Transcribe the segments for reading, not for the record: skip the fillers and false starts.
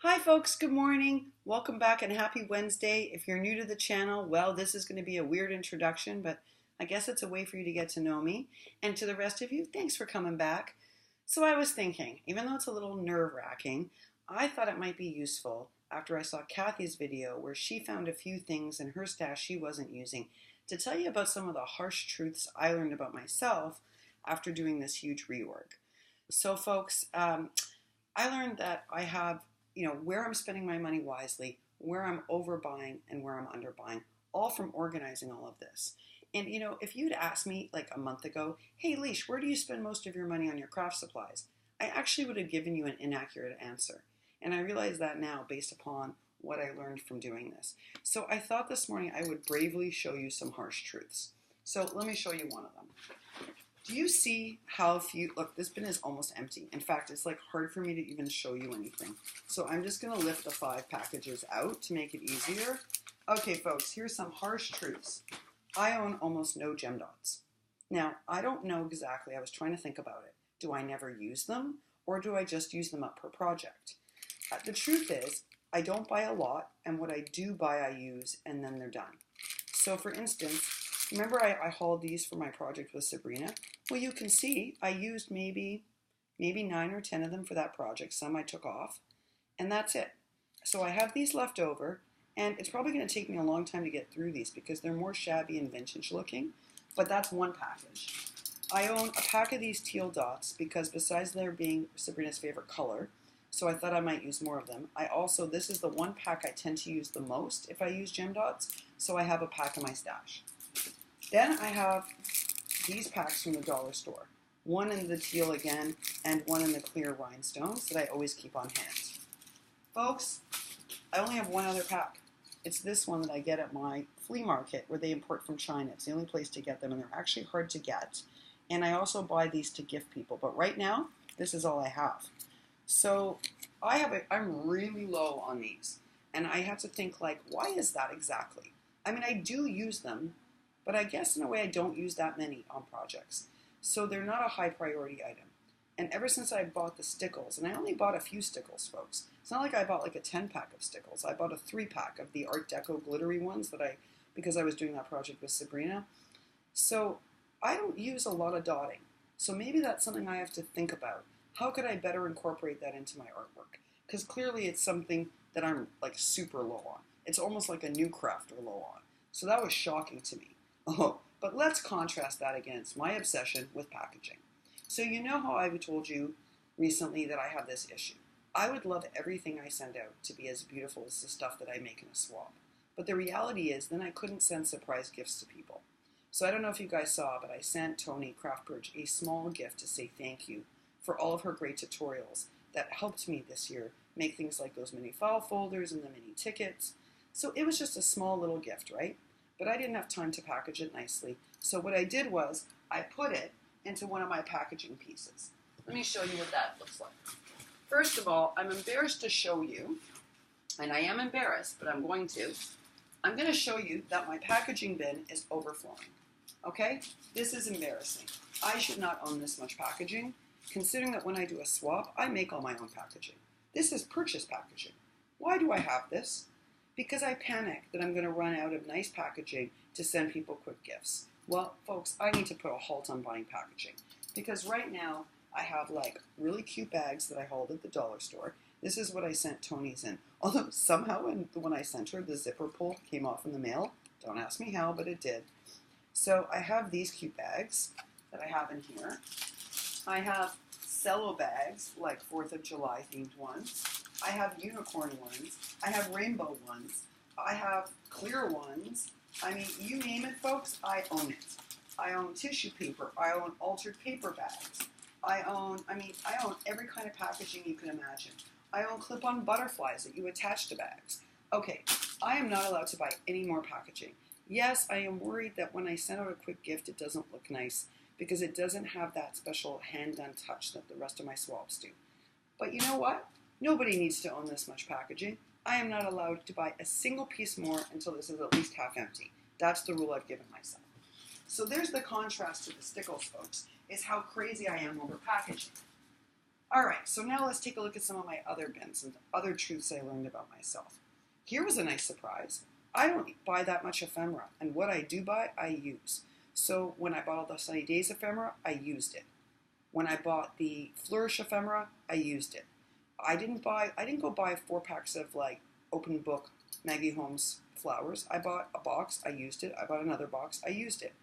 Hi folks, good morning. Welcome back and happy Wednesday. If you're new to the channel, well, this is going to be a weird introduction, but I guess it's a way for you to get to know me. And to the rest of you, thanks for coming back. So I was thinking, even though it's a little nerve-wracking, I thought it might be useful after I saw Kathy's video where she found a few things in her stash she wasn't using to tell you about some of the harsh truths I learned about myself after doing this huge reorg. So folks, I learned that I have where I'm spending my money wisely, where I'm overbuying and where I'm underbuying, all from organizing all of this. And if you'd asked me like a month ago, hey Leash, where do you spend most of your money on your craft supplies? I actually would have given you an inaccurate answer. And I realize that now based upon what I learned from doing this. So I thought this morning I would bravely show you some harsh truths. So let me show you one of them. Do you see how few, look, this bin is almost empty. In fact, it's like hard for me to even show you anything. So I'm just gonna lift the 5 packages out to make it easier. Okay, folks, here's some harsh truths. I own almost no gem dots. Now, I don't know exactly, I was trying to think about it. Do I never use them or do I just use them up per project? The truth is, I don't buy a lot and what I do buy I use and then they're done. So for instance, remember I hauled these for my project with Sabrina? Well, you can see I used maybe 9 or 10 of them for that project. Some I took off, and that's it. So I have these left over, and it's probably going to take me a long time to get through these because they're more shabby and vintage looking, but that's one package. I own a pack of these teal dots because besides there being Sabrina's favorite color, so I thought I might use more of them. This is the one pack I tend to use the most if I use gem dots, so I have a pack in my stash. Then I have these packs from the dollar store. One in the teal again, and one in the clear rhinestones that I always keep on hand. Folks, I only have one other pack. It's this one that I get at my flea market where they import from China. It's the only place to get them, and they're actually hard to get. And I also buy these to gift people, but right now, this is all I have. So I'm really low on these, and I have to think like, why is that exactly? I mean, I do use them, but I guess in a way I don't use that many on projects. So they're not a high priority item. And ever since I bought the stickles, and I only bought a few stickles, folks. It's not like I bought like a 10-pack of stickles. I bought a 3-pack of the Art Deco glittery ones because I was doing that project with Sabrina. So I don't use a lot of dotting. So maybe that's something I have to think about. How could I better incorporate that into my artwork? Because clearly it's something that I'm like super low on. It's almost like a new crafter low on. So that was shocking to me. Oh, but let's contrast that against my obsession with packaging. So you know how I've told you recently that I have this issue. I would love everything I send out to be as beautiful as the stuff that I make in a swap. But the reality is then I couldn't send surprise gifts to people. So I don't know if you guys saw, but I sent Tony Craftbridge a small gift to say thank you for all of her great tutorials that helped me this year make things like those mini file folders and the mini tickets. So it was just a small little gift, right? But I didn't have time to package it nicely. So what I did was I put it into one of my packaging pieces. Let me show you what that looks like. First of all, I'm embarrassed to show you, and I am embarrassed, but I'm going to show you that my packaging bin is overflowing. Okay? This is embarrassing. I should not own this much packaging, considering that when I do a swap, I make all my own packaging. This is purchase packaging. Why do I have this? Because I panic that I'm going to run out of nice packaging to send people quick gifts. Well, folks, I need to put a halt on buying packaging because right now I have like really cute bags that I hold at the dollar store. This is what I sent Tony's in. Although somehow when I sent her, the zipper pull came off in the mail. Don't ask me how, but it did. So I have these cute bags that I have in here. I have cello bags, like 4th of July themed ones. I have unicorn ones. I have rainbow ones. I have clear ones. I mean, you name it, folks, I own it. I own tissue paper. I own altered paper bags. I own every kind of packaging you can imagine. I own clip-on butterflies that you attach to bags. Okay, I am not allowed to buy any more packaging. Yes, I am worried that when I send out a quick gift, it doesn't look nice because it doesn't have that special hand-done touch that the rest of my swaps do. But you know what? Nobody needs to own this much packaging. I am not allowed to buy a single piece more until this is at least half empty. That's the rule I've given myself. So there's the contrast to the stickles, folks, is how crazy I am over packaging. All right, so now let's take a look at some of my other bins and other truths I learned about myself. Here was a nice surprise. I don't buy that much ephemera, and what I do buy, I use. So when I bought all the Sunny Days ephemera, I used it. When I bought the Flourish ephemera, I used it. I didn't go buy 4 packs of like open book Maggie Holmes flowers. I bought a box, I used it. I bought another box, I used it.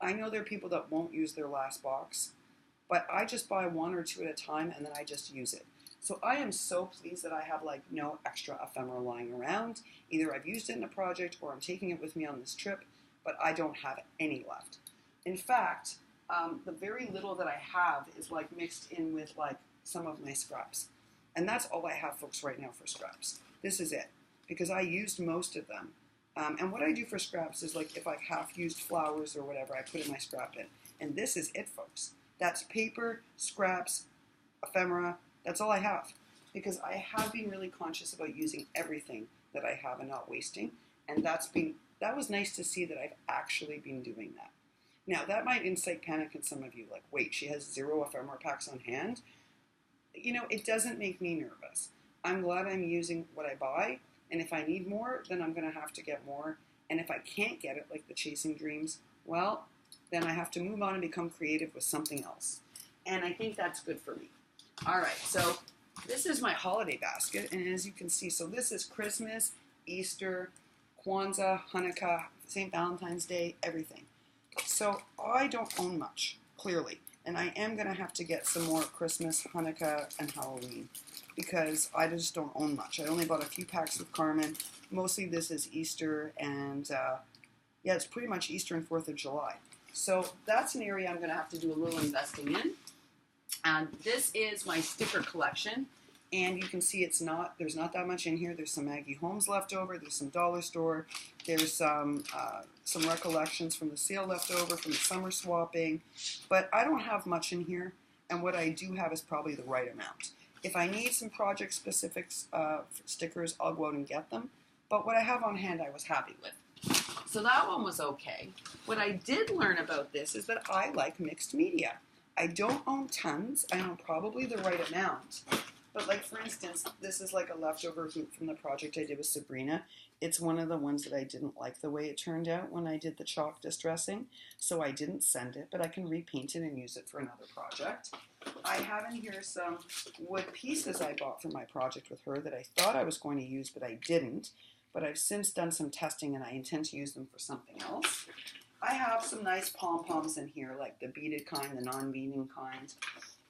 I know there are people that won't use their last box, but I just buy 1 or 2 at a time and then I just use it. So I am so pleased that I have like no extra ephemera lying around. Either I've used it in a project or I'm taking it with me on this trip, but I don't have any left. In fact, the very little that I have is like mixed in with like some of my scraps. And that's all I have, folks, right now for scraps. This is it, because I used most of them. And what I do for scraps is like if I've half used flowers or whatever, I put in my scrap bin. And this is it, folks. That's paper, scraps, ephemera. That's all I have. Because I have been really conscious about using everything that I have and not wasting. And that was nice to see that I've actually been doing that. Now, that might incite panic in some of you, like, wait, she has 0 ephemera packs on hand? You know, it doesn't make me nervous. I'm glad I'm using what I buy, and if I need more, then I'm going to have to get more. And if I can't get it, like the Chasing Dreams, well, then I have to move on and become creative with something else. And I think that's good for me. All right, so this is my holiday basket, and as you can see, so this is Christmas, Easter, Kwanzaa, Hanukkah, St. Valentine's Day, everything. So I don't own much, clearly. And I am going to have to get some more Christmas, Hanukkah, and Halloween because I just don't own much. I only bought a few packs with Carmen. Mostly this is Easter and, yeah, it's pretty much Easter and 4th of July. So that's an area I'm going to have to do a little investing in. And this is my sticker collection. And you can see there's not that much in here. There's some Maggie Holmes left over. There's some dollar store. There's some recollections from the sale left over from the summer swapping. But I don't have much in here. And what I do have is probably the right amount. If I need some project specific stickers, I'll go out and get them. But what I have on hand, I was happy with. So that one was okay. What I did learn about this is that I like mixed media. I don't own tons. I own probably the right amount. But like, for instance, this is like a leftover hoop from the project I did with Sabrina. It's one of the ones that I didn't like the way it turned out when I did the chalk distressing. So I didn't send it, but I can repaint it and use it for another project. I have in here some wood pieces I bought for my project with her that I thought I was going to use, but I didn't. But I've since done some testing and I intend to use them for something else. I have some nice pom-poms in here, like the beaded kind, the non-beading kind.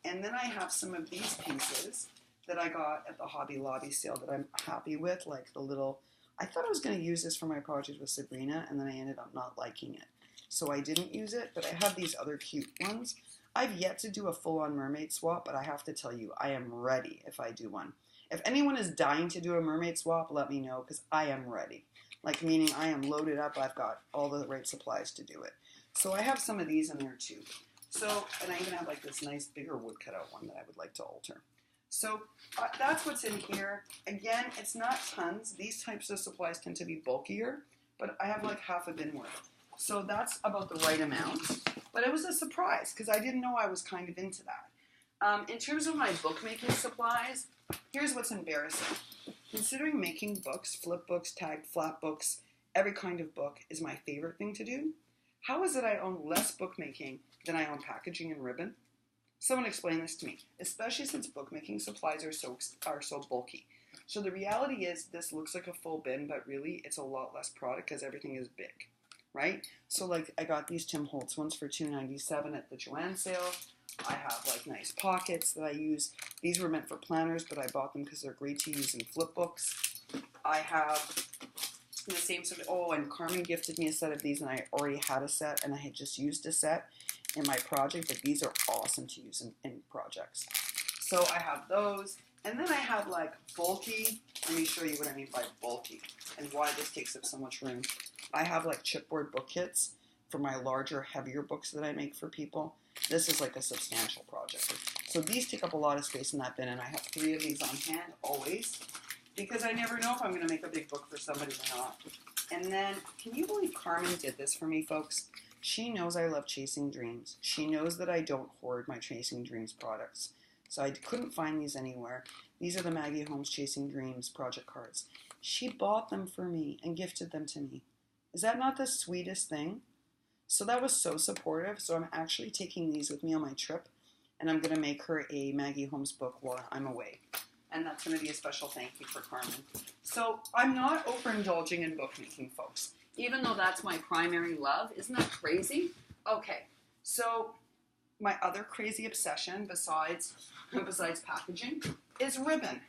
And then I have some of these pieces that I got at the Hobby Lobby sale that I'm happy with, like the little, I thought I was going to use this for my project with Sabrina, and then I ended up not liking it. So I didn't use it, but I have these other cute ones. I've yet to do a full-on mermaid swap, but I have to tell you, I am ready if I do one. If anyone is dying to do a mermaid swap, let me know, because I am ready. Like, meaning I am loaded up, I've got all the right supplies to do it. So I have some of these in there too. So, and I even have like this nice bigger wood cutout one that I would like to alter. So that's what's in here. Again, it's not tons. These types of supplies tend to be bulkier, but I have like half a bin worth. So that's about the right amount. But it was a surprise because I didn't know I was kind of into that. In terms of my bookmaking supplies, here's what's embarrassing. Considering making books, flip books, tagged flat books, every kind of book is my favorite thing to do, how is it I own less bookmaking than I own packaging and ribbon? Someone explain this to me, especially since bookmaking supplies are so bulky. So the reality is this looks like a full bin, but really it's a lot less product because everything is big, right? So like I got these Tim Holtz ones for $2.97 at the Joanne sale. I have like nice pockets that I use. These were meant for planners, but I bought them because they're great to use in flip books. I have the same sort of, oh, and Carmen gifted me a set of these and I already had a set and I had just used a set in my project, but these are awesome to use in projects. So I have those, and then I have like bulky, let me show you what I mean by bulky and why this takes up so much room. I have like chipboard book kits for my larger, heavier books that I make for people. This is like a substantial project. So these take up a lot of space in that bin, and I have 3 of these on hand always, because I never know if I'm going to make a big book for somebody or not. And then, can you believe Carmen did this for me, folks? She knows I love Chasing Dreams. She knows that I don't hoard my Chasing Dreams products. So I couldn't find these anywhere. These are the Maggie Holmes Chasing Dreams project cards. She bought them for me and gifted them to me. Is that not the sweetest thing? So that was so supportive. So I'm actually taking these with me on my trip, and I'm going to make her a Maggie Holmes book while I'm away. And that's going to be a special thank you for Carmen. So I'm not overindulging in bookmaking, folks, even though that's my primary love. Isn't that crazy? Okay, so my other crazy obsession besides packaging is ribbon.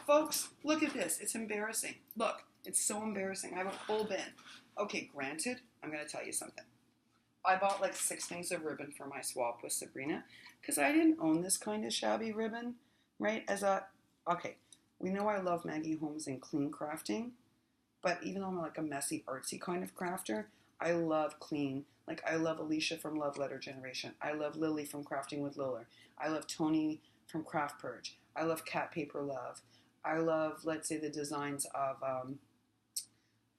Folks, look at this. It's embarrassing. Look, it's so embarrassing. I have a full bin. Okay, granted, I'm going to tell you something. I bought like 6 things of ribbon for my swap with Sabrina because I didn't own this kind of shabby ribbon, right? Okay, we know I love Maggie Holmes and clean crafting, but even though I'm like a messy, artsy kind of crafter, I love clean. Like I love Alicia from Love Letter Generation. I love Lily from Crafting with Liller. I love Tony from Craft Purge. I love Cat Paper Love. I love, let's say, the designs of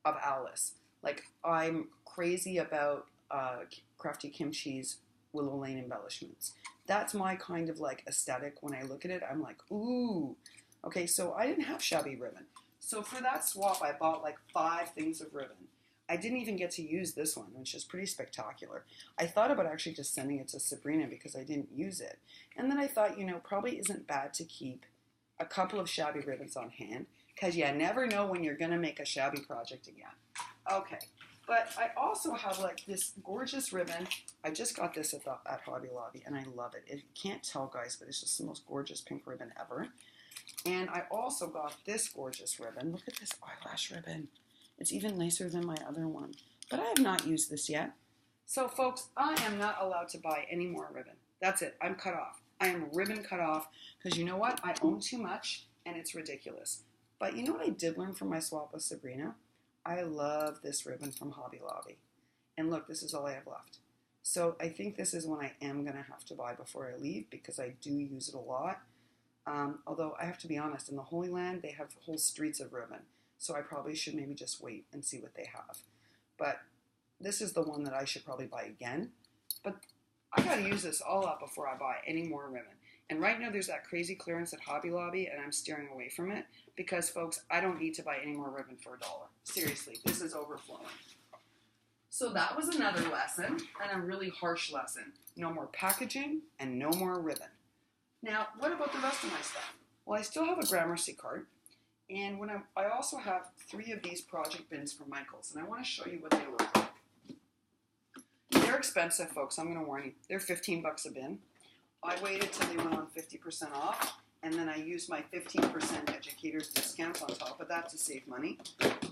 Alice. Like I'm crazy about Crafty Kimchi's Willow Lane embellishments. That's my kind of like aesthetic. When I look at it, I'm like, ooh. Okay, so I didn't have shabby ribbon. So for that swap, I bought like 5 things of ribbon. I didn't even get to use this one, which is pretty spectacular. I thought about actually just sending it to Sabrina because I didn't use it. And then I thought, probably isn't bad to keep a couple of shabby ribbons on hand because you never know when you're going to make a shabby project again. Okay, but I also have like this gorgeous ribbon. I just got this at Hobby Lobby and I love it. You can't tell, guys, but it's just the most gorgeous pink ribbon ever. And I also got this gorgeous ribbon. Look at this eyelash ribbon. It's even nicer than my other one. But I have not used this yet. So, folks, I am not allowed to buy any more ribbon. That's it. I'm cut off. I am ribbon cut off because you know what? I own too much and it's ridiculous. But you know what I did learn from my swap with Sabrina? I love this ribbon from Hobby Lobby. And look, this is all I have left. So I think this is one I am going to have to buy before I leave because I do use it a lot. Although I have to be honest, in the Holy Land, they have whole streets of ribbon. So I probably should maybe just wait and see what they have. But this is the one that I should probably buy again. But I got to use this all up before I buy any more ribbon. And right now there's that crazy clearance at Hobby Lobby and I'm steering away from it because, folks, I don't need to buy any more ribbon for $1. Seriously, this is overflowing. So that was another lesson, and a really harsh lesson. No more packaging and no more ribbon. Now, what about the rest of my stuff? Well, I still have a Gramercy cart. And I also have 3 of these project bins from Michaels, and I want to show you what they look like. They're expensive, folks. I'm going to warn you. They're $15 a bin. I waited till they went on 50% off, and then I used my 15% educator's discount on top of that to save money.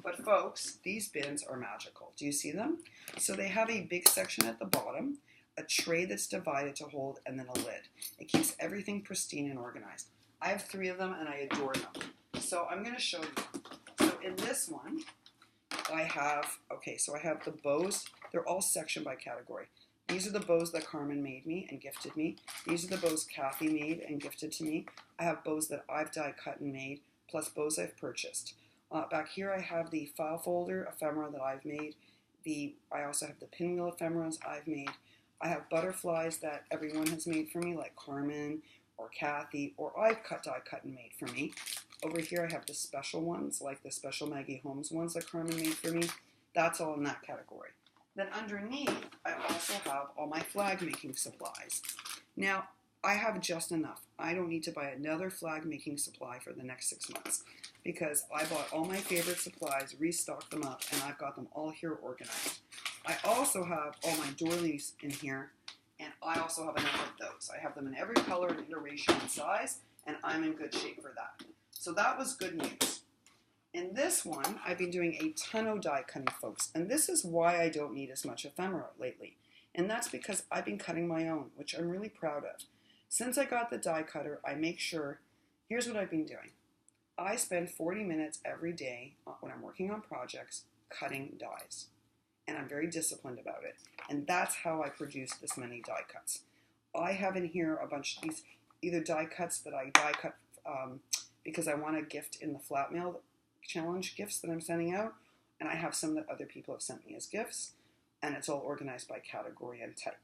But folks, these bins are magical. Do you see them? So they have a big section at the bottom, a tray that's divided to hold, and then a lid. It keeps everything pristine and organized. I have 3 of them, and I adore them. So I'm going to show you. So in this one, I have the bows. They're all sectioned by category. These are the bows that Carmen made me and gifted me. These are the bows Kathy made and gifted to me. I have bows that I've die cut and made, plus bows I've purchased. Back here I have the file folder ephemera that I've made. I also have the pinwheel ephemeras I've made. I have butterflies that everyone has made for me, like Carmen or Kathy, or I've die cut and made for me. Over here I have the special ones, like the special Maggie Holmes ones that Carmen made for me. That's all in that category. Then underneath, I also have all my flag making supplies. Now, I have just enough. I don't need to buy another flag making supply for the next 6 months because I bought all my favorite supplies, restocked them up, and I've got them all here organized. I also have all my doilies in here, and I also have enough of those. I have them in every color and iteration and size, and I'm in good shape for that. So that was good news. In this one, I've been doing a ton of die cutting, folks, and this is why I don't need as much ephemera lately. And that's because I've been cutting my own, which I'm really proud of. Since I got the die cutter, I make sure, here's what I've been doing. I spend 40 minutes every day when I'm working on projects cutting dies. And I'm very disciplined about it. And that's how I produce this many die cuts. I have in here a bunch of these either die cuts that I die cut because I want to gift in the flat mail challenge gifts that I'm sending out, and I have some that other people have sent me as gifts, and it's all organized by category and type.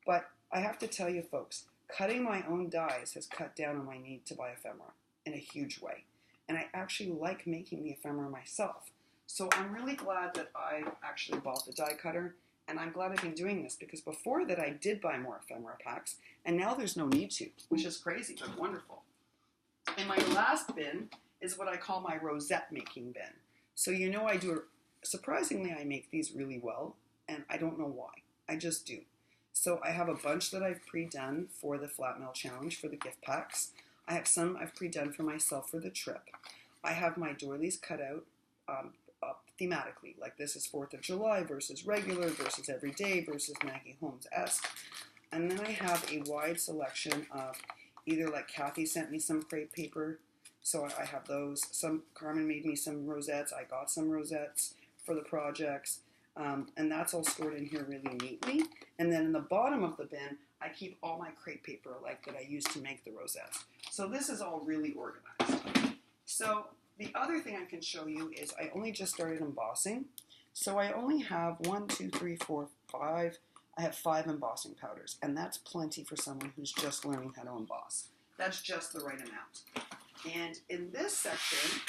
But I have to tell you, folks, Cutting my own dies has cut down on my need to buy ephemera in a huge way. And I actually like making the ephemera myself. So I'm really glad that I actually bought the die cutter, and I'm glad I've been doing this because before that I did buy more ephemera packs, and now there's no need to, which is crazy but wonderful. And my last bin is what I call my rosette making bin. So you know I do, surprisingly I make these really well, and I don't know why. I just do. So I have a bunch that I've pre-done for the flat mail challenge for the gift packs. I have some I've pre-done for myself for the trip. I have my doilies cut out thematically, like this is 4th of July versus regular versus everyday versus Maggie Holmes-esque. And then I have a wide selection of either, like Kathy sent me some crepe paper, so I have those. Carmen made me some rosettes. I got some rosettes for the projects. And that's all stored in here really neatly. And then in the bottom of the bin, I keep all my crepe paper like that I use to make the rosettes. So this is all really organized. So the other thing I can show you is I only just started embossing. So I only have 1, 2, 3, 4, 5. I have 5 embossing powders, and that's plenty for someone who's just learning how to emboss. That's just the right amount. And in this section,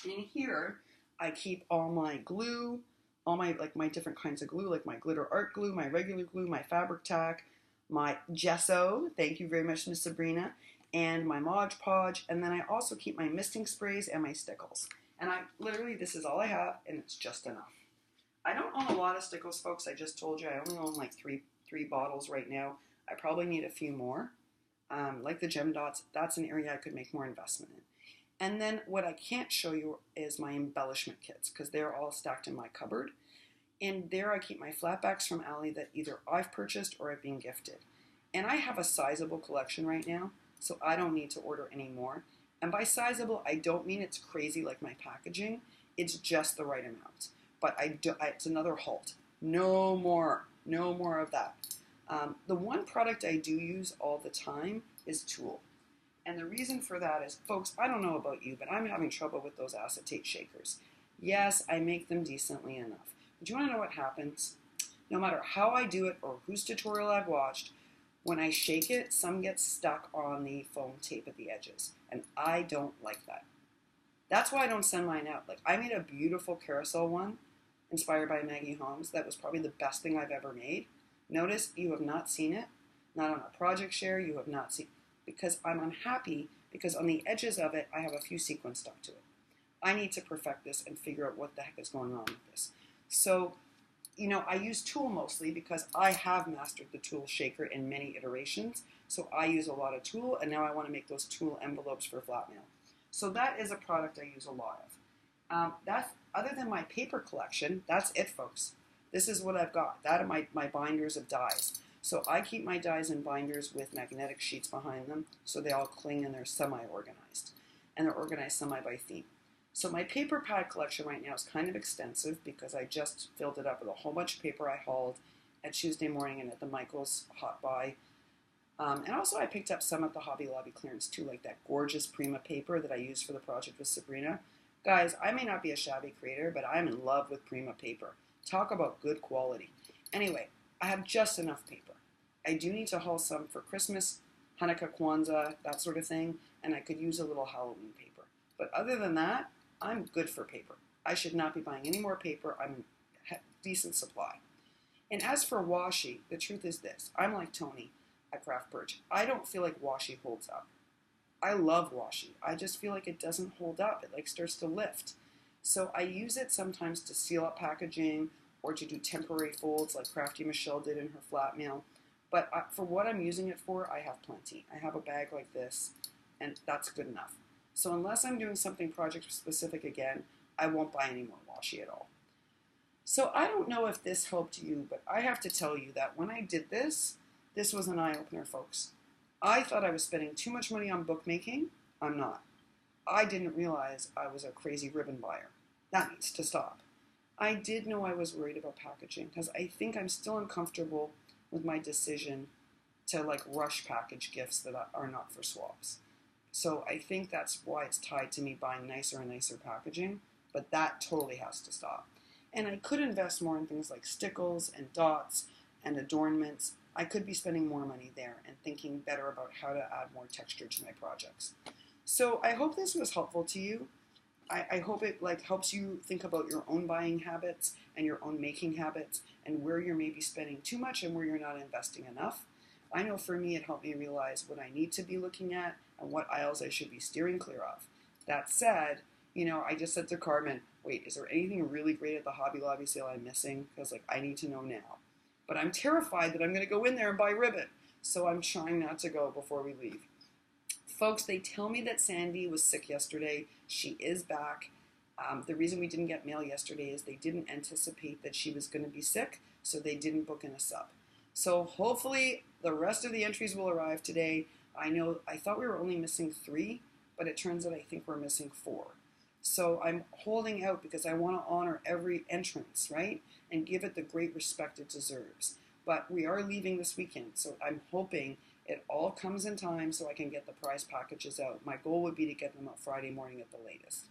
in here, I keep all my glue, all my different kinds of glue, like my glitter art glue, my regular glue, my fabric tack, my gesso, thank you very much, Miss Sabrina, and my Mod Podge, and then I also keep my misting sprays and my stickles. And literally, this is all I have, and it's just enough. I don't own a lot of stickles, folks. I just told you I only own like three bottles right now. I probably need a few more. Like the gem dots, that's an area I could make more investment in. And then what I can't show you is my embellishment kits, because they're all stacked in my cupboard. And there I keep my flatbacks from Ali that either I've purchased or I've been gifted. And I have a sizable collection right now, so I don't need to order any more. And by sizable, I don't mean it's crazy like my packaging. It's just the right amount. But it's another halt. No more of that. The one product I do use all the time is Tulle. And the reason for that is, folks, I don't know about you, but I'm having trouble with those acetate shakers. Yes, I make them decently enough. But you want to know what happens? No matter how I do it or whose tutorial I've watched, when I shake it, some gets stuck on the foam tape at the edges. And I don't like that. That's why I don't send mine out. Like, I made a beautiful carousel one inspired by Maggie Holmes. That was probably the best thing I've ever made. Notice you have not seen it. Not on a project share, you have not seen it. Because I'm unhappy because on the edges of it, I have a few sequins stuck to it. I need to perfect this and figure out what the heck is going on with this. So, you know, I use Tulle mostly because I have mastered the Tulle shaker in many iterations. So I use a lot of Tulle, and now I want to make those Tulle envelopes for flat mail. So that is a product I use a lot of. Other than my paper collection, that's it, folks. This is what I've got. That are my binders of dies. So I keep my dies in binders with magnetic sheets behind them so they all cling and they're semi-organized. And they're organized semi by theme. So my paper pad collection right now is kind of extensive because I just filled it up with a whole bunch of paper I hauled at Tuesday morning and at the Michaels Hot Buy. And also I picked up some at the Hobby Lobby clearance too, like that gorgeous Prima paper that I used for the project with Sabrina. Guys, I may not be a shabby creator, but I'm in love with Prima paper. Talk about good quality. Anyway, I have just enough paper. I do need to haul some for Christmas, Hanukkah, Kwanzaa, that sort of thing, and I could use a little Halloween paper. But other than that, I'm good for paper. I should not be buying any more paper. I'm in decent supply. And as for washi, the truth is this. I'm like Tony at Craft Birch. I don't feel like washi holds up. I love washi. I just feel like it doesn't hold up. It starts to lift. So I use it sometimes to seal up packaging or to do temporary folds like Crafty Michelle did in her flat mail. But for what I'm using it for, I have plenty. I have a bag like this, and that's good enough. So unless I'm doing something project specific again, I won't buy any more washi at all. So I don't know if this helped you, but I have to tell you that when I did this, this was an eye-opener, folks. I thought I was spending too much money on bookmaking. I'm not. I didn't realize I was a crazy ribbon buyer. That needs to stop. I did know I was worried about packaging because I think I'm still uncomfortable with my decision to rush package gifts that are not for swaps. So I think that's why it's tied to me buying nicer and nicer packaging, but that totally has to stop. And I could invest more in things like stickles and dots and adornments, I could be spending more money there and thinking better about how to add more texture to my projects. So I hope this was helpful to you. I hope it helps you think about your own buying habits and your own making habits and where you're maybe spending too much and where you're not investing enough. I know for me it helped me realize what I need to be looking at and what aisles I should be steering clear of. That said, I just said to Carmen, wait, is there anything really great at the Hobby Lobby sale I'm missing? Because I need to know now. But I'm terrified that I'm going to go in there and buy ribbon. So I'm trying not to go before we leave. Folks, they tell me that Sandy was sick yesterday. She is back. The reason we didn't get mail yesterday is they didn't anticipate that she was going to be sick, so they didn't book in a sub. So hopefully the rest of the entries will arrive today. I thought we were only missing 3, but it turns out I think we're missing 4. So I'm holding out because I want to honor every entrance, right? And give it the great respect it deserves. But we are leaving this weekend, so I'm hoping it all comes in time so I can get the prize packages out. My goal would be to get them out Friday morning at the latest.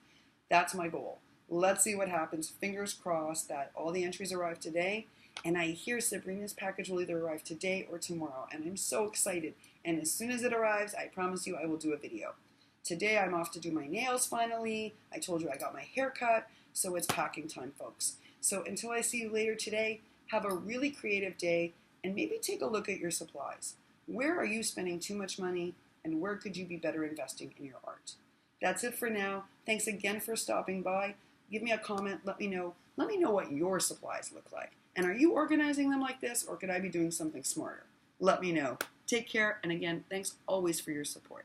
That's my goal. Let's see what happens. Fingers crossed that all the entries arrive today. And I hear Sabrina's package will either arrive today or tomorrow. And I'm so excited. And as soon as it arrives, I promise you I will do a video. Today I'm off to do my nails finally. I told you I got my hair cut. So it's packing time, folks. So until I see you later today, have a really creative day and maybe take a look at your supplies. Where are you spending too much money and where could you be better investing in your art? That's it for now. Thanks again for stopping by. Give me a comment. Let me know what your supplies look like. And are you organizing them like this or could I be doing something smarter? Let me know. Take care. And again, thanks always for your support.